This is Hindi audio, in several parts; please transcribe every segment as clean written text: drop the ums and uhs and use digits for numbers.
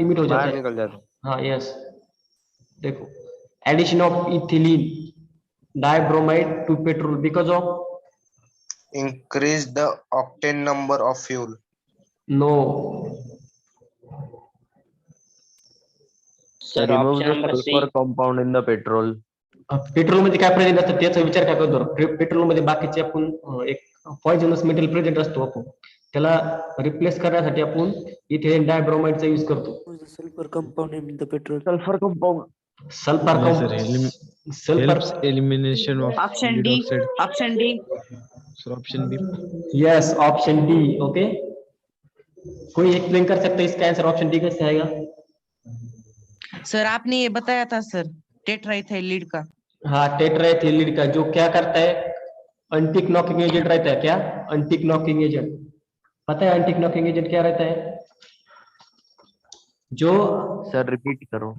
इमिट हो जाता बाहर है। निकल जाता है। हाँ यस, देखो addition of ethylene dibromide to petrol because of Increase the octane number of fuel. No sir Remove option the number C. sulfur compound in the petrol. Petrol मध्ये काय प्रेझेंट असतं त्याचा विचार काय करतो. पेट्रोल मध्ये बाकीचे आपण एक पॉइझनस मेटल प्रेझेंट असतो, आपण त्याला रिप्लेस करण्यासाठी आपण इथेन डायब्रोमाइडचा यूज करतो. Sulfur compound in the petrol. Sulfur compound. Sulphur Yes, sir. Sulphur Helps elimination of option lead D. oxide. Option D. So option B. Yes option D. Okay, कोई एक्सप्लेन कर सकता है इसका आंसर ऑप्शन डी कैसे आएगा? सर आपने ये बताया था सर, टेट्राइथाइल लीड का. हाँ टेट्राएथिलीन का जो क्या करता है, एंटिक नॉकिंग एजेंट रहता है. क्या एंटिक नॉकिंग एजेंट पता है? एंटिक नॉकिंग एजेंट क्या रहता है? जो Sir, repeat करो.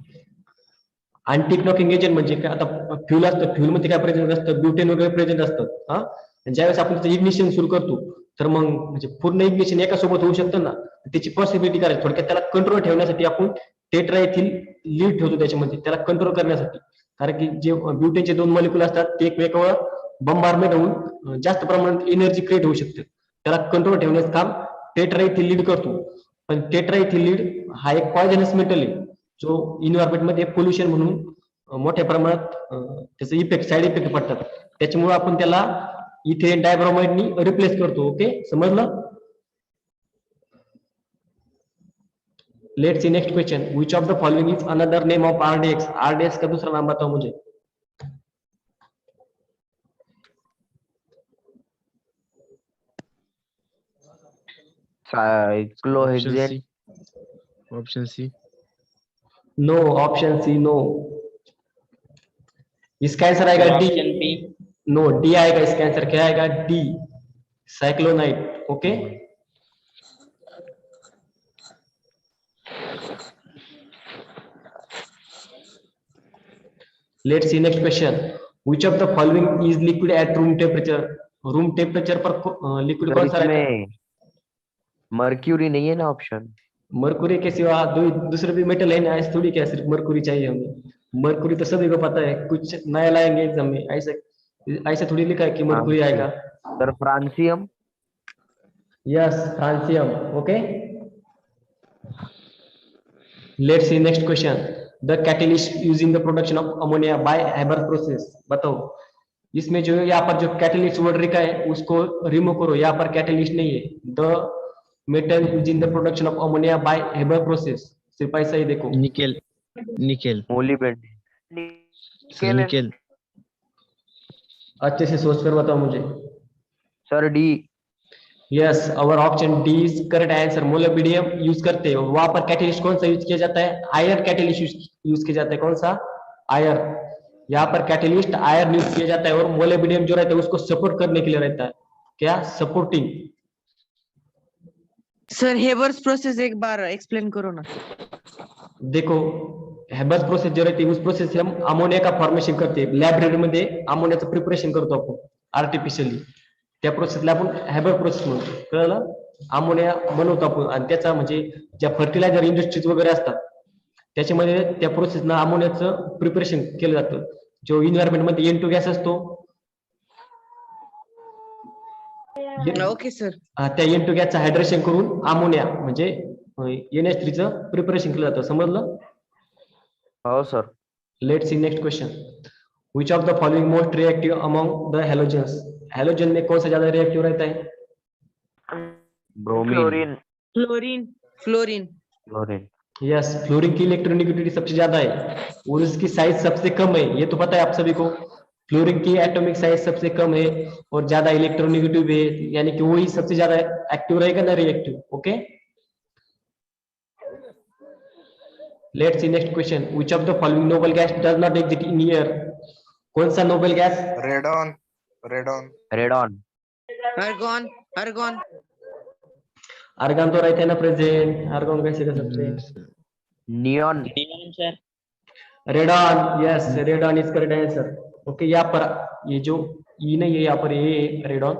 अँटिक नॉकिंग एजंट म्हणजे काय, आता फ्यूल असतं, फ्यूल मध्ये काय प्रेझेंट असतं, ब्युटेन वगैरे प्रेझेंट असतं. हा, ज्यावेळेस आपण त्याचं इग्निशन सुरू करतो तर मग म्हणजे पूर्ण इग्निशन एका सोबत होऊ शकतं ना, त्याची पॉसिबिलिटी करायची. थोडक्यात त्याला कंट्रोल ठेवण्यासाठी आपण टेट्राएथिल लीड ठेवतो त्याच्यामध्ये, त्याला कंट्रोल करण्यासाठी. कारण की जे ब्युटेनचे दोन मॉलिक्यूल असतात ते एकमेकावर बंबारमेंट होऊन जास्त प्रमाणात एनर्जी क्रिएट होऊ शकते. त्याला कंट्रोल ठेवण्याचं काम टेट्राएथिल लीड करतो. पण टेट्राएथिल लीड हा एक पॉइझनस मेटल आहे जो इन्व्हायरमेंट मध्ये पोल्युशन म्हणून मोठ्या प्रमाणात त्याचे इफेक्ट, साइड इफेक्ट पडतात. त्याच्यामुळे आपण त्याला इथेन डायब्रोमाइडनी रिप्लेस करतो. ओके, समजलं? Let's see next question. Which of the following is another name of RDX? RDX का दूसरा नाम बताओ मुझे. Option Cyclohexane. C. Option C. No, option C no. इसका आंसर आएगा D. Option B. No, D आएगा इसका आंसर. क्या आएगा? D, cyclonite. Okay, let's see next question. Which of the following is liquid at room temperature? Room temperature पर लिक्विड Sir, कौन सा रहता है? इसमें मर्क्यूरी नहीं है ना ऑप्शन? मरकुरी के सिवा दूसरे भी मेटल है ना, ऐसे थोड़ी क्या सिर्फ मरकुरी चाहिए हमें. मरकुरी तो सभी को पता है, कुछ नया लाएंगे एग्जाम में. ऐसे ऐसे थोड़ी लिखा है कि मरकुरी आएगा. Sir, francium. Yes, francium. Okay, let's see next question. The catalyst use in the production of ammonia bye Haber process. बताओ इसमें जो यहाँ पर जो कैटलिस्ट वर्ड लिखा है उसको रिमूव करो. यहाँ पर कैटलिस्ट नहीं है. The metal use in the production of ammonia bye Haber process, सिर्फ ऐसा ही देखो. Nickel. Nickel. Molybdenum. Sir, nickel. अच्छे से सोच कर बताओ मुझे. Sir, D. Yes, our option D is correct answer. Molybdenum use करते हैं. वहां पर कैटलिस्ट कौन सा यूज किया जाता है? आयरन कैटलिस्ट यूज किया जाता है. कौन सा? आयरन. यहाँ पर कैटलिस्ट आयरन यूज किया जाता है और मोलिब्डेनम जो रहता है उसको सपोर्ट करने के लिए रहता है. क्या? सपोर्टिंग. सर हेवर्स प्रोसेस एक बार एक्सप्लेन करो ना. देखो हेबर्स प्रोसेस जो रहती है उस प्रोसेस से हम अमोनिया का फॉर्मेशन करते हैं. लॅबोरेटरी मध्ये अमोनियाचं प्रिपरेशन करतो आपण आर्टिफिशियली. त्या प्रोसेसला आपण हेबर प्रोसेस म्हणतो. कळलं? अमोनिया बनवतो आपण आणि त्याचा म्हणजे ज्या फर्टिलायझर इंडस्ट्रीज वगैरे असतात त्याच्यामध्ये त्या प्रोसेसना अमोनियाचं प्रिपरेशन केलं जातं. जो इन्व्हायरमेंट मध्ये N2 गॅस असतो ओके सर. त्या N2 गॅसचं हायड्रेशन करून अमोनिया म्हणजे NH3 चं प्रिपरेशन केलं जातं. समजलं? Oh, sir. Let's see next question. Which of the following most reactive among the halogens? Halogen में कौन सा ज्यादा रिएक्टिव रहता है? Bromine. Chlorine. Fluorine. Fluorine. Chlorine. Yes, fluorine की इलेक्ट्रोनेगेटिविटी सबसे ज्यादा है और उसकी साइज सबसे कम है. ये तो पता है आप सभी को. फ्लोरीन की एटॉमिक साइज सबसे कम है और ज्यादा इलेक्ट्रोनेगेटिव है, यानी कि वही सबसे ज्यादा एक्टिव रहेगा ना reactive. Okay, let's see next question. Which of the following noble gas does not exist in air? कौन सा noble gas? Radon. Radon. Radon. Argon. Argon. Argon तो रहते हैं ना प्रेजेंट. आर्गन कैसे कर सकते हैं? Yes, sir. Neon. Neon sir. Radon. Yes, radon is correct answer. Okay, यहाँ पर ये जो ई नहीं है, यहाँ पर ये radon.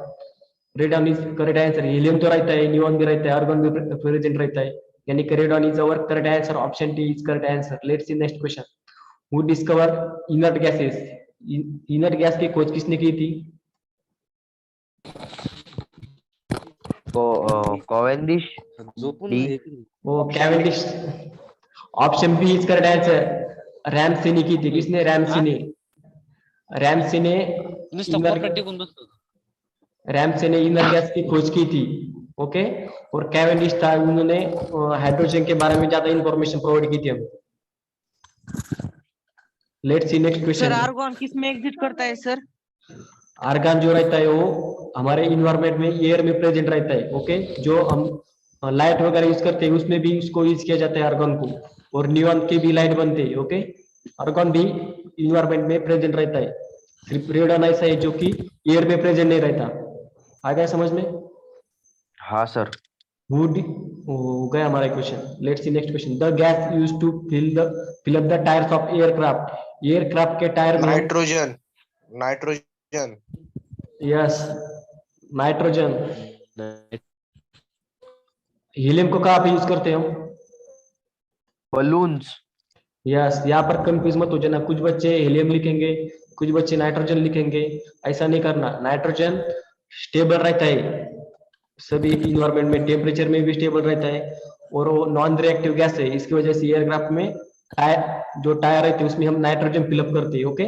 Radon is correct answer. Helium तो रहता है, नियॉन भी रहता है, आर्गन भी प्रेजेंट रहता है. यानी कि radon is our correct answer, option D is correct answer. Let's see next question. Who discover inert gases? Inert gas की खोज किसने की थी? कोवेंडिश. डी. वो Cavendish. Option B is correct answer. Ramsay ने की थी. किसने? रैमसे ने. रैमसे ने इनर गैस की खोज की थी. ओके. और कैवेंडिश था, उन्होंने हाइड्रोजन के बारे में ज्यादा इंफॉर्मेशन प्रोवाइड की थी हमें. Let's see next sir question. Argon किस में एग्जिट करता है सर? आर्गन जो रहता है वो हमारे इन्वायरमेंट में, एयर में प्रेजेंट रहता है. ओके. जो हम लाइट वगैरह यूज करते हैं उसमें भी उसको यूज किया जाता है आर्गन को. और नियॉन के भी लाइट बनते हैं. ओके. आर्गन भी इन्वायरमेंट में प्रेजेंट रहता है. सिर्फ रेडॉन ऐसा है जो कि एयर में प्रेजेंट नहीं रहता. आ गया समझ में? हाँ सर. हो गया हमारा question. Let's see next question. The gas used to fill up the tyres of aircraft. Aircraft के टायर में nitrogen. Nitrogen. Yes, nitrogen. Helium को कहाँ पे यूज करते हैं हम? बलून्स. यस. यहाँ पर कंफ्यूज मत हो जाना. कुछ बच्चे हीलियम लिखेंगे, कुछ बच्चे नाइट्रोजन लिखेंगे. ऐसा नहीं करना. नाइट्रोजन स्टेबल रहता है सभी इन्वायरमेंट में, टेम्परेचर में भी स्टेबल रहता है. और वो नॉन रिएक्टिव गैस है. इसकी वजह से एयरक्राफ्ट में जो टायर रहते हैं उसमें हम नाइट्रोजन फिलअप करते हैं. Okay.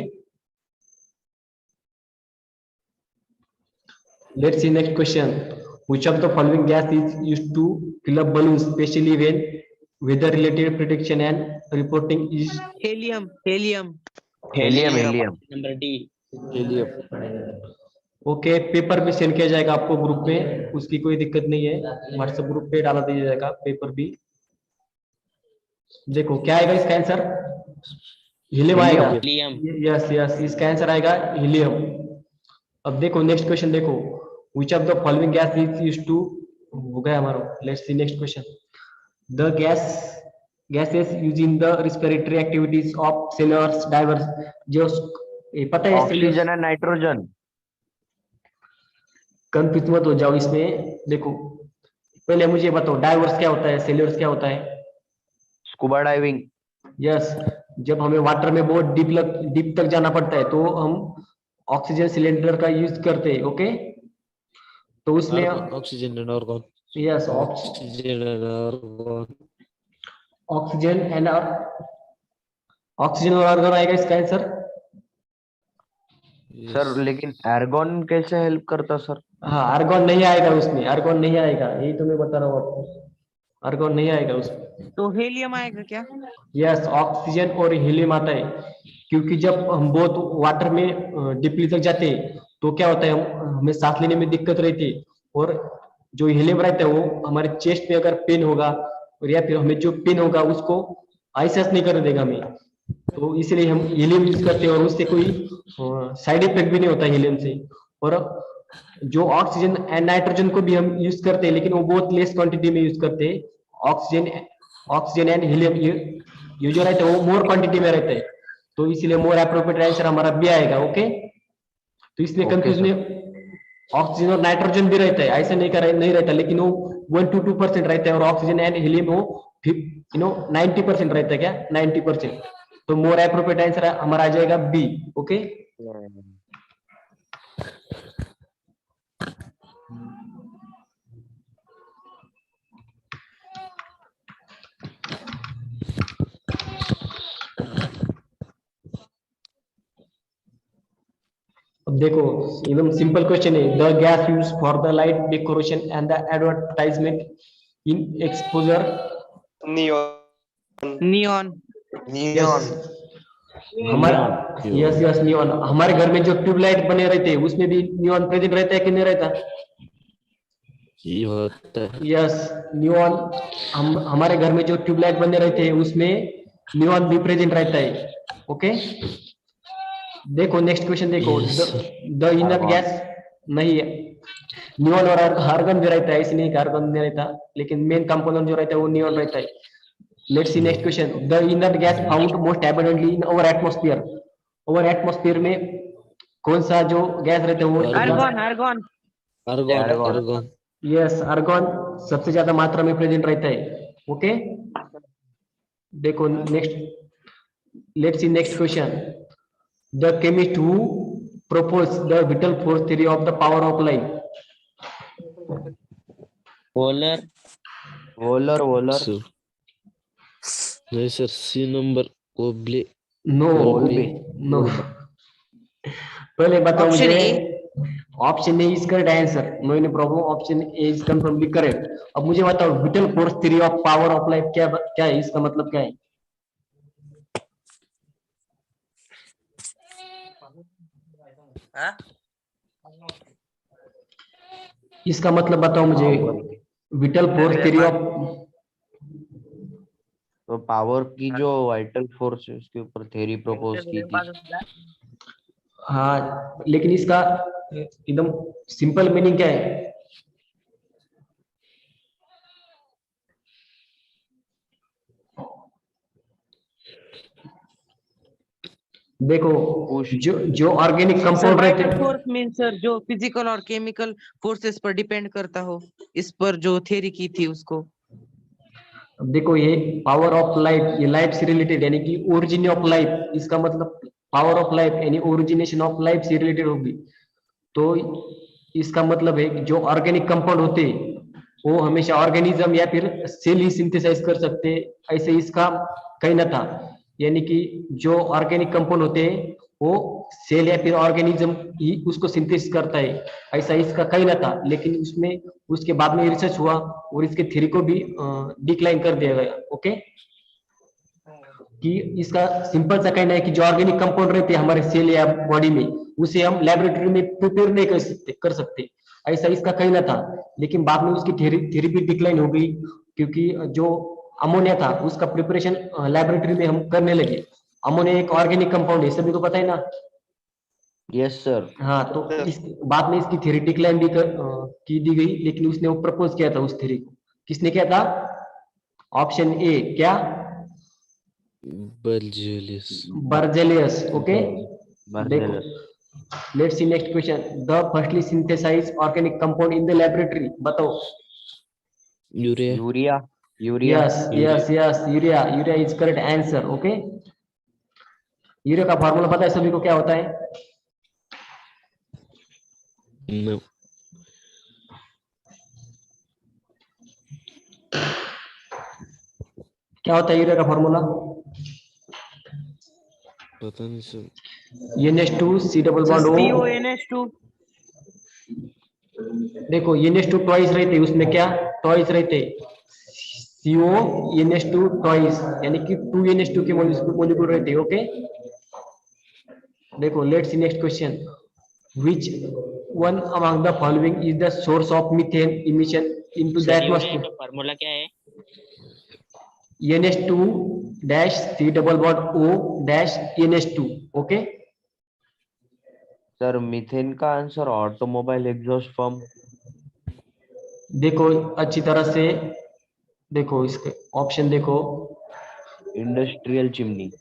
Let's see next question. Which of the following gas is used to fill up balloons, specially when weather related prediction and reporting is? Helium. Helium. Helium. Okay. Paper भी सेंड किया जाएगा आपको ग्रुप में, उसकी कोई दिक्कत नहीं है. व्हाट्सएप ग्रुप पे डाला दिया जाएगा पेपर भी. देखो क्या आएगा इसका आंसर. हीलियम आएगा. यस यस, इसका आंसर आएगा हीलियम. अब देखो नेक्स्ट क्वेश्चन. देखो which of the following gas is used to, हो गया हमारा. Let's see next question. The gases used in the respiratory activities of sailors, divers. जो ये पता है ऑक्सीजन एंड नाइट्रोजन. कंफ्यूज मत हो जाओ इसमें. देखो पहले मुझे बताओ, डाइवर्स क्या होता है, सेलर्स क्या होता है? Scuba diving. यस. जब हमें वाटर में बहुत डीप तक जाना पड़ता है तो हम ऑक्सीजन सिलेंडर का यूज करते हैं. ओके. तो उसमें oxygen and argon. Yes, oxygen and oxygen और आर्गन आएगा इसका आंसर. सर लेकिन आर्गन कैसे हेल्प करता सर? हाँ, आर्गन नहीं आएगा उसमें. आर्गन नहीं आएगा, यही तो मैं बता रहा हूँ आपको. आर्गन नहीं आएगा उसमें. तो हेलियम आएगा क्या? यस, ऑक्सीजन और हीलियम आता है. क्योंकि जब हम बहुत वाटर में डीपली तक जाते हैं तो क्या होता है, हमें सांस लेने में दिक्कत रहती है. और जो हीलियम रहता है वो हमारे चेस्ट में अगर पेन होगा, और या फिर हमें जो पेन होगा उसको आइसेस नहीं करने देगा हमें. तो इसलिए हम हीलियम यूज करते हैं. और उससे कोई साइड इफेक्ट भी नहीं होता हीलियम से. और जो ऑक्सीजन एंड नाइट्रोजन को भी हम यूज करते हैं, लेकिन वो बहुत लेस क्वांटिटी में यूज करते हैं. ऑक्सीजन एंड हीलियम ये जो रहता है वो मोर क्वांटिटी में रहता है. तो इसलिए मोर एप्रोप्रिएट आंसर हमारा बी आएगा. ओके. तो इसमें कंफ्यूजन, ऑक्सीजन और नाइट्रोजन भी रहता है, ऐसा नहीं रहता, लेकिन वो 1 to 2% रहता है. और ऑक्सीजन एंड हीलियम वो 90% रहता है. क्या 90%? तो मोर एप्रोप्रिएट आंसर हमारा आ जाएगा बी. ओके. अब देखो एकदम सिंपल क्वेश्चन है. The gas use for the light decoration and the advertisement in exposure. Neon. Neon. Neon. हमारा यस नियॉन. हमारे घर में जो ट्यूबलाइट बने रहते हैं उसमें भी नियॉन प्रेजेंट रहता है कि नहीं रहता? Yes, neon. हमारे घर में जो ट्यूबलाइट बने रहते हैं उसमें नियॉन भी प्रेजेंट रहता है. ओके. देखो नेक्स्ट क्वेश्चन. देखो द इनर गैस नहीं है. नियॉन और आर्गन भी रहता है, ऐसे नहीं कि आर्गन नहीं रहता, लेकिन मेन कंपोनेंट जो रहता है वो नियॉन रहता है. Let's see next question. The inner gas found most abundantly in our atmosphere. Our atmosphere में कौन सा जो गैस रहता है वो? आर्गन. यस, आर्गन सबसे ज्यादा मात्रा में प्रेजेंट रहता है. ओके, देखो next, let's see next question. The chemist who proposed the vital force theory of the power of light. Polar. वोलर सर नहीं सर, सी नंबर ओब्ले. No, Volpe. no. पहले बताओ Option मुझे. A. Option A is correct answer. No in problem, option A is confirmly correct. अब मुझे बताओ vital force theory of power of light क्या क्या है, इसका मतलब क्या है? इसका मतलब बताओ मुझे. विटल फोर्स थ्योरी ऑफ, तो पावर की जो वाइटल फोर्स है उसके ऊपर थ्योरी प्रपोज की थी. हाँ लेकिन इसका एकदम सिंपल मीनिंग क्या है? देखो, Push. जो ऑर्गेनिक कंपाउंड रहते वाइटल हैं, फोर्स मीन सर जो फिजिकल और केमिकल फोर्सेस पर डिपेंड करता हो, इस पर जो थ्योरी की थी उसको. अब देखो ये पावर ऑफ लाइट, ये लाइट से रिलेटेड, यानी कि ओरिजिन ऑफ लाइफ, इसका मतलब पावर ऑफ लाइफ यानी ओरिजिनेशन ऑफ लाइफ से रिलेटेड होगी. तो इसका मतलब है कि जो ऑर्गेनिक कंपाउंड होते हैं वो हमेशा ऑर्गेनिज्म या फिर सेल ही सिंथेसाइज कर सकते हैं, ऐसे इसका कहना था. यानी कि जो ऑर्गेनिक कंपाउंड होते हैं वो सेल या फिर ऑर्गेनिज्म ही उसको सिंथेसिस करता है, ऐसा इसका कहना था. लेकिन उसमें उसके बाद में रिसर्च हुआ और इसके थ्योरी को भी डिक्लाइन कर दिया गया. ओके, कि इसका सिंपल सा कहना है कि जो ऑर्गेनिक कंपाउंड रहते हैं हमारे सेल या बॉडी में, उसे हम लेबोरेटरी में प्रिपेयर नहीं कर सकते, ऐसा इसका कहना था. लेकिन बाद में उसकी थ्योरी भी डिक्लाइन हो गई, क्योंकि जो अमोनिया था उसका प्रिपरेशन लेबोरेटरी में हम करने लगे. अमोनिया एक ऑर्गेनिक कंपाउंड है, सभी को पता है ना. Yes sir. हाँ, तो इस बाद में इसकी थ्योरी डिक्लाइन भी की दी गई, लेकिन उसने वो प्रपोज किया था उस थ्योरी को. किसने किया था? ऑप्शन ए क्या? बर्जेलियस. बर्जेलियस. ओके, देखो Marcellus. Let's see next question. The firstly synthesize organic compound in the laboratory, बताओ. Urea. Urea. Yes, urea is correct answer. Okay, urea का फॉर्मूला पता है सभी को क्या होता है? नो. क्या होता है यूरिया का फॉर्मूला? पता नहीं sir. NH2 C double bond O. CONH2. देखो NH2 टॉइस रहते, उसमें क्या टॉइस रहते? CONH2 टॉइस, यानी कि 2 NH2 के मॉलिक्यूल रहते. ओके, देखो let's see next question. Which one among the following is the source of methane emission into the atmosphere? Formula क्या है? NH2 dash C double bond O dash NH2. Okay, sir methane का आंसर ऑटोमोबाइल एग्जॉस्ट फॉर्म. देखो अच्छी तरह से देखो, इसके ऑप्शन देखो. Industrial chimney.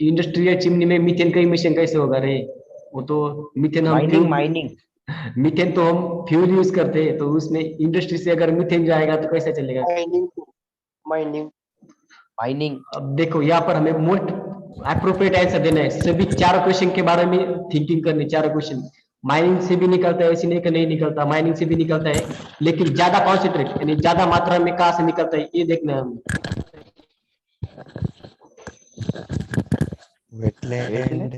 इंडस्ट्रियल चिमनी में मीथेन का इमिशन कैसे होगा रे? वो तो मीथेन माइनिंग. मीथेन तो हम फ्यूल यूज करते हैं, तो उसमें इंडस्ट्री से अगर मीथेन जाएगा तो कैसे चलेगा? माइनिंग. अब देखो यहाँ पर हमें मोस्ट अप्रोप्रिएट आंसर देना है. सभी चारों क्वेश्चन के बारे में थिंकिंग करनी. चारों क्वेश्चन माइनिंग से भी निकलता है, ऐसे नहीं कि नहीं निकलता, माइनिंग से भी निकलता है, लेकिन ज्यादा कॉन्सेंट्रेट यानी ज्यादा मात्रा में कहाँ से निकलता है ये देखना है हमें. Wetland.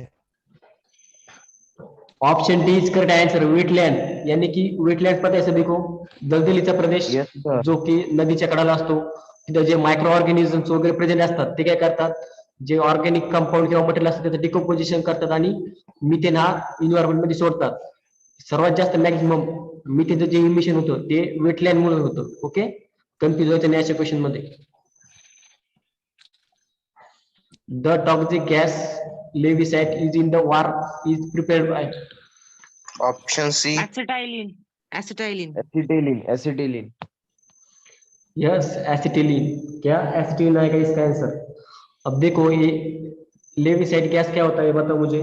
Option D is correct answer. Wetland, यानी की वेटलँड पता आहे सभी को, दलदलीचा प्रदेश Yes, sir. जो की नदीच्या कडाला असतो. तिथे जे मायक्रो ऑर्गॅनिझम्स वगैरे प्रेझेंट असतात ते काय करतात, जे ऑर्गॅनिक कंपाऊंड किंवा मटेरियल असतं त्याचं डिकम्पोजिशन करतात आणि मिथेन हा एन्व्हायरमेंट मध्ये सोडतात. सर्वात जास्त मॅक्झिमम मिथेनचं जे इमिशन होतं ते वेटलँड मुळे होतं. ओके, कन्फ्युज व्हायचं नाही अशा क्वेश्चन मध्ये. The toxic gas lewisite is in the war is prepared by. Option C. Acetylene. Acetylene. Yes, acetylene. क्या एसिटिलीन आएगा इसका आंसर? अब देखो ये लेविसाइड गैस क्या होता है, बताओ मुझे.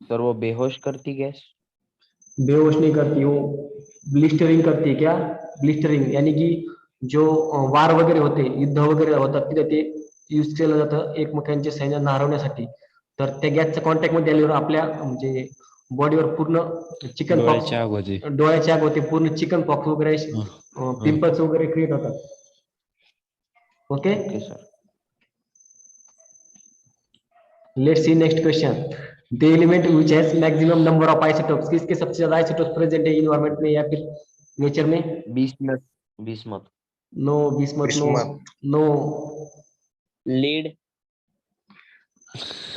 सर वो बेहोश करती गैस. बेहोश नहीं करती, वो ब्लिस्टरिंग करती है. क्या ब्लिस्टरिंग? यानी की जो वार वगैरे होते, युद्ध वगैरे होतात तिथे ते यूज केलं जातं एकमेकांच्या सैन्यांना हरवण्यासाठी. तर त्या गॅसच्या कॉन्टॅक्ट मध्ये आल्यावर आपल्या म्हणजे बॉडीवर पूर्ण चिकन डोळ्याची आग होते. डोळ्याची आग होते, पूर्ण चिकन पॉक्स वगैरे पिंपल्स वगैरे क्रिएट होतात. Okay, okay sir. Let's see next question. The element which has maximum number of isotopes, किसके सबसे ज्यादा आइसोटोप्स प्रेजेंट है इन्वायरमेंट में या फिर नेचर में? Bismuth. Bismuth. No, bismuth no. Bismuth. No. Lead.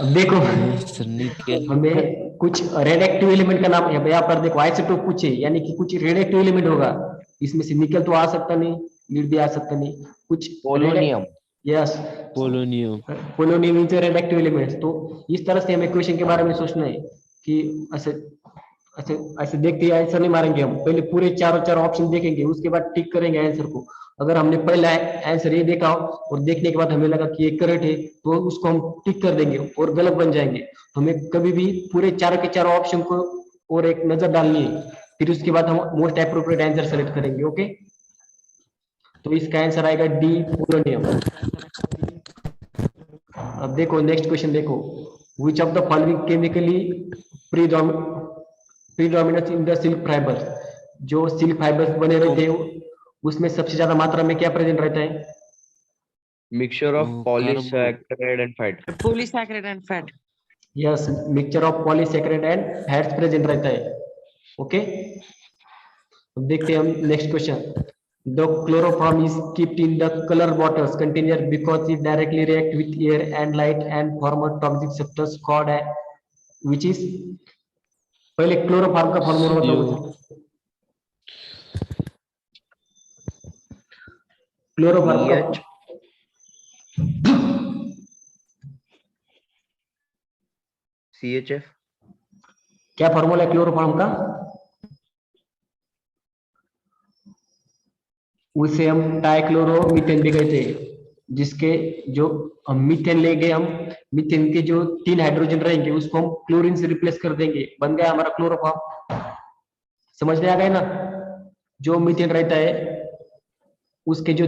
अब देखो नहीं सर, निकेल. हमें कुछ रेड एक्टिव एलिमेंट का नाम यहाँ पर देखो, आइसोटोप पूछे यानी कि कुछ रेड एक्टिव एलिमेंट होगा. इसमें से निकल तो आ सकता नहीं, लीड भी आ सकता नहीं, कुछ polonium. Yes, polonium. Polonium is red active element. तो इस तरह से हमें क्वेश्चन के बारे में सोचना है कि ऐसे ऐसे ऐसे देखते ही आंसर नहीं मारेंगे हम. पहले पूरे चारों ऑप्शन देखेंगे, उसके बाद टिक करेंगे आंसर को. अगर हमने पहला आंसर ये देखा हो और देखने के बाद हमें लगा कि ये करेक्ट है तो उसको हम टिक कर देंगे और गलत बन जाएंगे. हमें कभी भी पूरे चारों के चारों ऑप्शन को और एक नजर डालनी है, फिर उसके बाद हम मोस्ट अप्रोप्रिएट आंसर सेलेक्ट करेंगे. ओके, तो इसका आंसर आएगा डी, पोलोनियम. अब देखो नेक्स्ट क्वेश्चन देखो. विच of the following chemically predominance in the silk fibres, जो सिल्क फाइबर्स बने रहते हैं उसमें सबसे ज्यादा मात्रा में क्या प्रेजेंट रहता है? Mixture of polysaccharide and fat. Polysaccharide and fat. Yes, mixture of polysaccharide and fats present रहता है. ओके, अब देखते हैं हम next question. The chloroform is keeped in the colour bottles container because it directly react with air and light and form a toxic substance called which is. पहले क्लोरोफॉर्म का फॉर्मूला बताओ. क्लोरोफॉर्म का CHF. क्या फॉर्मूला है क्लोरोफॉर्म का? उसे हम टाइक्लोरोमीथेन भी कहते हैं, जिसके जो हम मीथेन लेंगे, हम मीथेन के जो 3 हाइड्रोजन रहेंगे उसको हम क्लोरीन से रिप्लेस कर देंगे, बन गया हमारा क्लोरोफॉर्म. समझ में आ गया ना? जो मीथेन रहता है उसके जो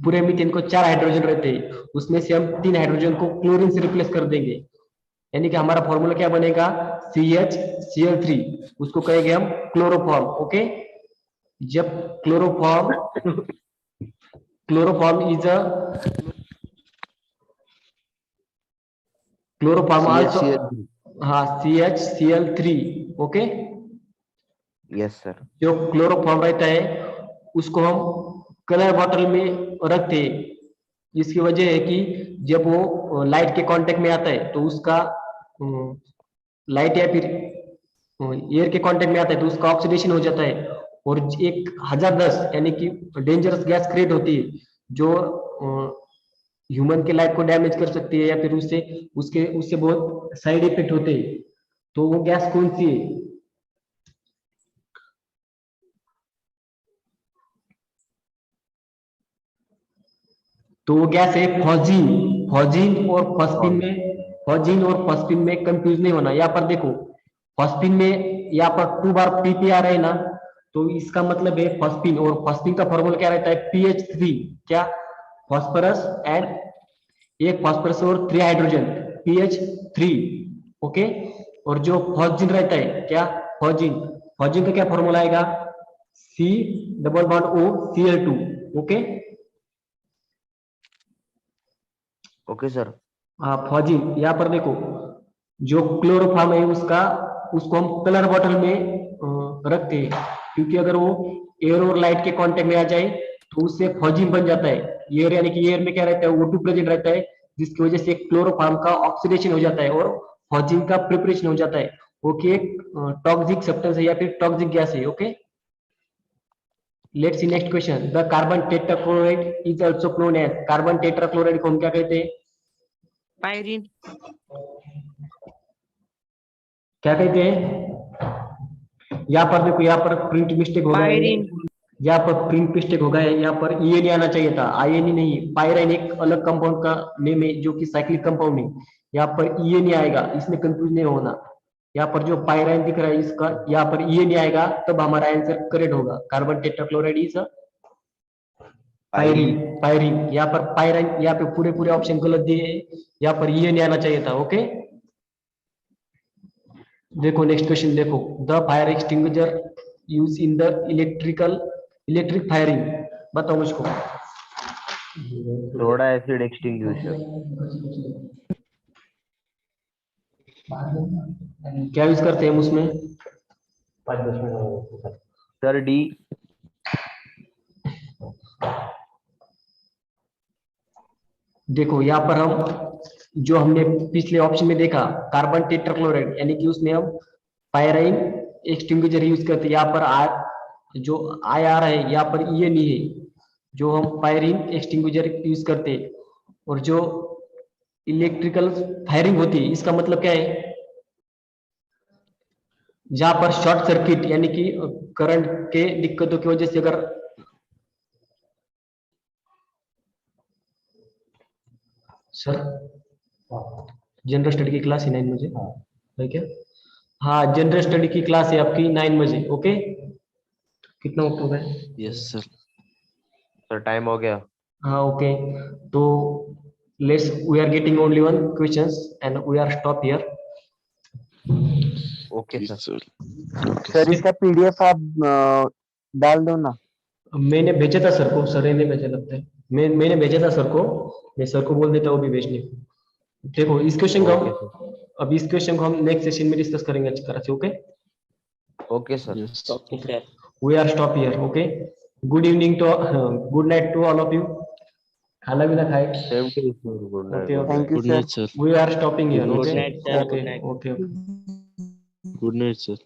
पूरे मीथेन को 4 हाइड्रोजन रहते हैं, उसमें से हम 3 हाइड्रोजन को क्लोरीन से रिप्लेस कर देंगे. यानी कि हमारा फॉर्मूला क्या बनेगा? CHCl3. उसको कहेंगे हम क्लोरोफॉर्म. ओके, जब chloroform is a chloroform also. CHCl3. हाँ, CHCl3. Okay, Yes sir. जो क्लोरोफॉर्म रहता है उसको हम कलर बॉटल में रखते हैं. इसकी वजह है कि जब वो लाइट के कांटेक्ट में आता है तो उसका लाइट या फिर एयर के कांटेक्ट में आता है तो उसका ऑक्सीडेशन हो जाता है और एक हजारदस यानी कि डेंजरस गैस क्रिएट होती है जो ह्यूमन के लाइफ को डैमेज कर सकती है या फिर उससे बहुत साइड इफेक्ट होते हैं. तो वो गैस कौन सी है? तो वो गैस है फॉजिन. फॉजिन और फॉस्फिन में कंफ्यूज नहीं होना. यहाँ पर देखो, फॉस्फिन में यहाँ पर 2 बार PP आ रहा है ना, तो इसका मतलब है फॉस्फिन. और फॉस्फिन का फॉर्मूला क्या रहता है? PH3. क्या? फॉस्फोरस एंड एक फॉस्फोरस और 3 हाइड्रोजन, PH3. ओके, और जो फॉस्जिन रहता है, क्या? फॉस्जिन का क्या फॉर्मूला आएगा? C++OCl2. Okay, okay sir. हाँ, फॉजिन. यहाँ पर देखो, जो क्लोरोफॉर्म है उसको हम कलर बॉटल में रखते हैं, क्योंकि अगर वो एयर और लाइट के कांटेक्ट में आ जाए तो उससे फॉजिन बन जाता है. एयर यानी कि एयर में क्या रहता है? O2 प्रेजेंट रहता है, जिसकी वजह से क्लोरोफॉर्म का ऑक्सीडेशन हो जाता है और फॉजिन का प्रिपरेशन हो जाता है. ओके, टॉक्सिक सब्सटेंस है या फिर टॉक्सिक गैस है. Okay, let's see next question. The carbon tetrachloride is also known as. Carbon tetrachloride को हम क्या कहते हैं? Pyrene. क्या कहते हैं? यहाँ पर देखो, यहाँ पर प्रिंट मिस्टेक हो गया है. Pyrene. यहाँ पर प्रिंट मिस्टेक हो गया है. यहाँ पर EN आना चाहिए था, IN नहीं. पायराइन एक अलग कंपाउंड का नेम है जो कि साइक्लिक कंपाउंड है. यहाँ पर EN आएगा, इसमें कंफ्यूज नहीं होना. यहाँ पर जो पायराइन दिख रहा है इसका यहाँ पर ये नहीं आएगा तब हमारा आंसर करेक्ट होगा। Carbon tetrachloride is pyrene. Pyrene यहाँ पर पायराइन, यहाँ पे पूरे पूरे ऑप्शन गलत दिए हैं, यहाँ पर ये नहीं आना चाहिए था। ओके, देखो नेक्स्ट क्वेश्चन देखो, the fire extinguisher use in the electric firing, बताओ मुझको। Soda acid extinguisher. क्या यूज करते हैं हम उसमें? Sir D. देखो यहाँ पर हम जो हमने पिछले ऑप्शन में देखा कार्बन टेट्राक्लोराइड, यानी कि उसमें हम पायराइन एक्सटिंग्विशर यूज करते हैं। यहाँ पर जो आई आ रहा है यहाँ पर ये नहीं है, जो हम पायरीन एक्सटिंग्विशर यूज करते हैं। और जो इलेक्ट्रिकल फायरिंग होती है इसका मतलब क्या है? जहां पर शॉर्ट सर्किट यानी कि करंट के दिक्कतों की वजह से अगर सर जनरल स्टडी की क्लास है 9 बजे है क्या? हाँ, जनरल स्टडी की क्लास है आपकी 9 बजे। ओके, कितना वक्त हो गया? Yes sir. सर टाइम हो गया। हाँ ओके, तो let's we are getting only one questions and we are stop here. Okay sir. Sir इसका पीडीएफ आप डाल दो ना। मैंने भेजा था सर को, सर ने भेजा लगता है। मैंने भेजा था सर को, मैं सर को बोल देता हूँ भी भेजने को। देखो इस क्वेश्चन को अब इस क्वेश्चन को हम नेक्स्ट सेशन में डिस्कस करेंगे अच्छी तरह से। Okay okay sir. We are stop here. Okay, good evening to good night to all of you. खाना भी ना खाए। Same to you sir. Good night. Okay thank you good sir. Night sir. We are stopping here. Good okay night, sir. Okay Good night. Okay. Good night sir.